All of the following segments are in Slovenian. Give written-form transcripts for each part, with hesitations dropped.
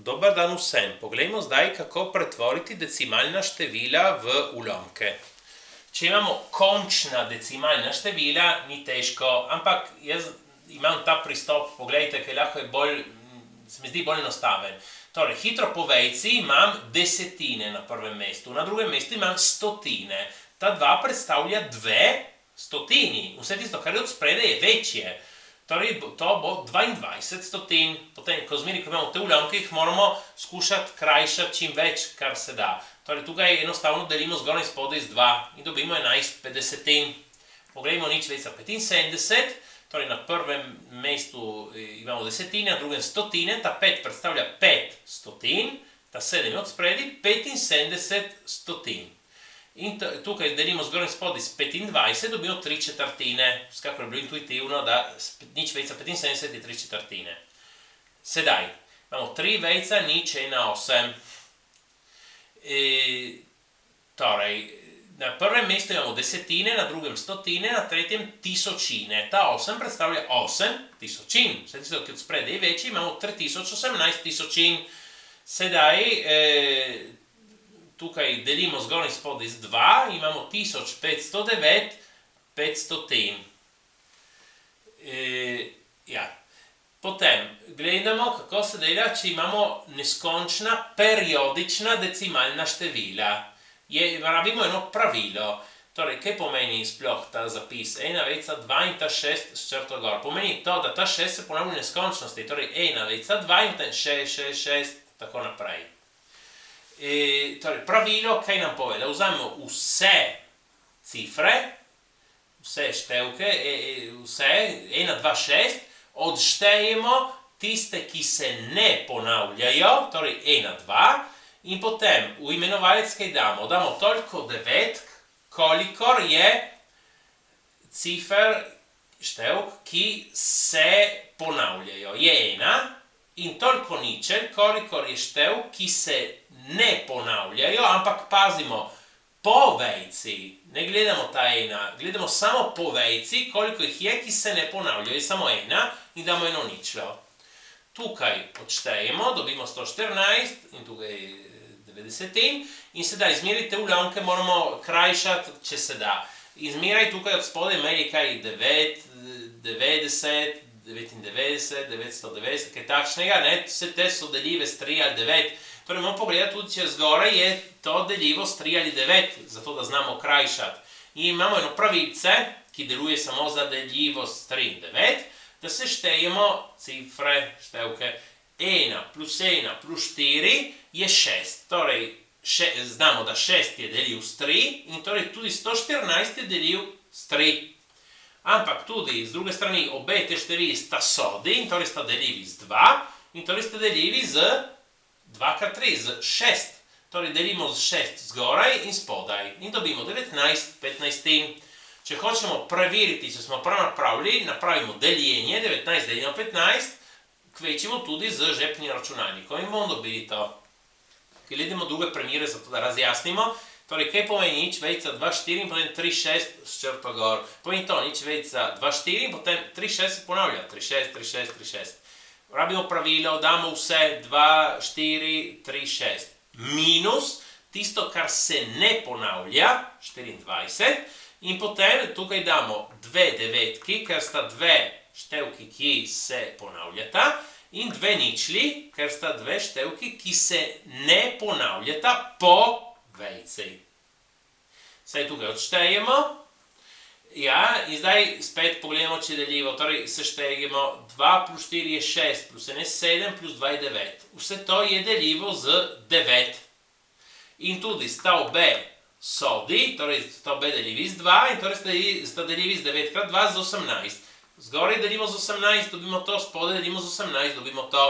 Dobar dan vsem. Poglejmo zdaj, kako pretvoriti decimalna števila v ulomke. Če imamo končna decimalna števila, ni težko, ampak jaz imam ta pristop, poglejte, ki lahko je bolj, se mi zdi bolj enostaven. Torej, hitro po vejici imam desetine na prvem mestu, na drugem mestu imam stotine. Ta dva predstavlja dve stotini. Vse tisto, kar je od spredaj, je večje. Torej, to bo 22 stotin. Potem, ko zmeri, ko imamo te ulomke, jih moramo skušati krajšati čim več, kar se da. Torej, tukaj enostavno delimo zgoraj in spodaj z 2 in dobimo 11 petdesetin. Poglejmo nič več za 75. Torej, na prvem mestu imamo desetine, na drugem stotine. Ta 5 predstavlja 5 stotin. Ta 7 je od spredi 75 stotin. In tukaj delimo zgoraj in spodaj z 25, dobimo 3/4. Vsekakor je bilo intuitivno, da nič več za 75 je 3/4. Sedaj, imamo 3 vejca, nič 1,8. Torej, na prvem mestu imamo desetine, na drugem stotine, na tretjem tisočine. Ta 8 predstavlja 8 tisočin. Vse tisto, ki od spredaj je večji, imamo 3018 tisočin. Sedaj, tukaj delimo zgoraj in spodaj z 2, imamo 1509 petstotin. Potem gledamo, kako se dela, če imamo neskončna periodična decimalna števila. Rabimo eno pravilo. Torej, kaj pomeni sploh ta zapis? 1,2 in ta 6 s črto gor. Pomeni to, da ta 6 se ponavlja v neskončnosti. Torej, 1,2 in potem 6, tako naprej. Torej, pravilo, kaj nam pove? Da vzamemo vse cifre, vse števke, vse, 1, 2, 6, odštejemo tiste, ki se ne ponavljajo, torej 1, 2, in potem v imenovalec kaj damo? Damo toliko devetk, kolikor je cifer, števk, ki se ponavljajo. Je 1 in toliko ničel, kolikor je števk, ki se ne ponavljajo, ampak pazimo, po vejci, ne gledamo ta 1, gledamo samo po vejci, koliko jih je, ki se ne ponavljajo, je samo 1 in damo eno ničlo. Tukaj odštejemo, dobimo 114 in tukaj 90 in sedaj izmerite ulomke, moramo krajšati, če se da. Izmeraj tukaj od spodaj imeli kaj 9, 90, 99, 990, kaj takšnega, vse te so deljive s 3 ali 9. Torej, moramo pogledati tudi, če zgoraj je to deljivo s 3 ali 9, zato da znamo krajšati. In imamo eno pravice, ki deluje samo za deljivo s 3 in 9, da se štejemo cifre, števke. 1 plus 1 plus 4 je 6. Torej, znamo, da 6 je deljiv s 3 in torej tudi 114 je deljiv s 3. Ampak tudi z druge strani obe te števili sta sodi in torej sta deljivi z 2 in torej sta deljivi z 2x3, z 6. Torej delimo z 6 zgoraj in spodaj in dobimo 19 petnajstin. Če hočemo preveriti, če smo prav napravili, napravimo deljenje, 19 delimo 15, kvečimo tudi z žepnim računalnikom in bomo dobili to. Gledamo druge primere, zato da razjasnimo. Torej, kaj pomeni nič več za 2, 4 in potem 3, 6 s črto gor. Pomeni to, nič več za 2, 4 in potem 3, 6 se ponavlja. 3, 6, 3, 6, 3, 6. Rabimo pravilo, damo vse 2, 4, 3, 6. Minus tisto, kar se ne ponavlja, 24. In potem tukaj damo dve devetki, ker sta dve števki, ki se ponavljata. In dve ničli, ker sta dve števki, ki se ne ponavljata po vejci. Saj tukaj odštejemo. Ja, in zdaj spet pogledamo, če je deljivo. Torej, seštejemo 2 plus 4 je 6, plus 1 je 7, plus 2 je 9. Vse to je deljivo z 9. In tudi sta obe sodi, torej sta obe deljivi z 2 in torej sta deljivi z 9 krat 2 z 18. Zgoraj delimo z 18, dobimo to, spodaj delimo z 18, dobimo to.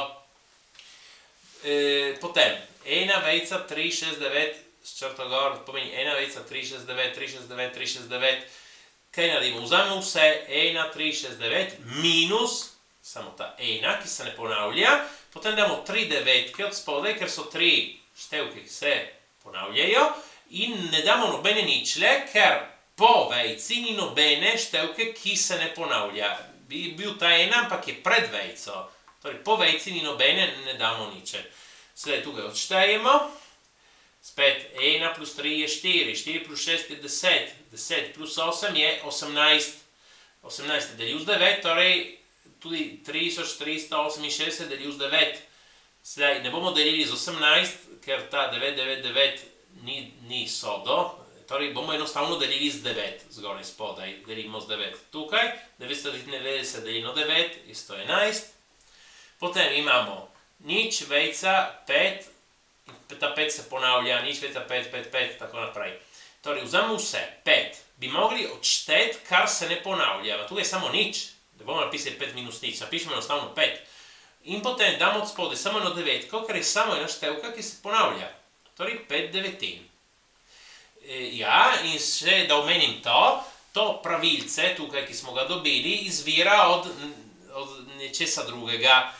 Potem, 1 vejca 3, 6, 9 s črto gor, pomeni 1 vejca 3, 6, 9, 3, 6, 9, 3, 6, 9. Kaj naredimo? Vzamemo vse 1, 3, 6, 9 minus samo ta 1, ki se ne ponavlja. Potem damo 3 devetke od spodaj, ker so 3 števke, ki se ponavljajo. In ne damo nobene ničle, ker po vejci ni nobene števke, ki se ne ponavlja. Bi bil ta 1, ampak je pred vejco. Torej, po vejci ni nobene, ne damo niče. Sedaj tukaj odštejemo. Spet 1 plus 3 je 4, 4 plus 6 je 10, 10 plus 8 je 18. 18 je delil z 9, torej tudi 3368 delil z 9. Sedaj ne bomo delili z 18, ker ta 999 ni sodo, torej bomo enostavno delili z 9, zgoraj spodaj, delimo z 9 tukaj, 999 delimo 9 je 111. Potem imamo nič, vejca, 5, ta 5 se ponavlja, nič, vejca, 5, 5, 5, tako naprej. Torej vzamemo vse, 5, bi mogli odšteti, kar se ne ponavlja, tukaj je samo nič, da bomo napisali 5 minus nič, napišemo enostavno 5. In potem damo od spodaj samo eno devetko, ker je samo ena števka, ki se ponavlja. Torej 5 devetin. Ja, in še da omenim to pravilce tukaj, ki smo ga dobili, izvira od nečesa drugega.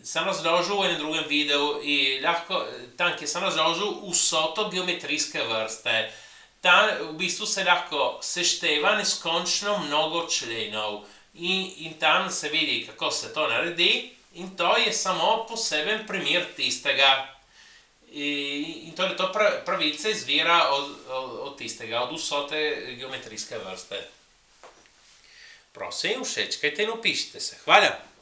Sem razložil v enem drugem videu in lahko, tam, kjer sem razložil vsoto geometrijske vrste. Tam v bistvu se lahko sešteva neskončno mnogo členov in tam se vidi, kako se to naredi in to je samo poseben primer tistega. In torej to pravilce izvira od tistega, od vsote geometrijske vrste. Prosim, všečkajte in opišite se. Hvala!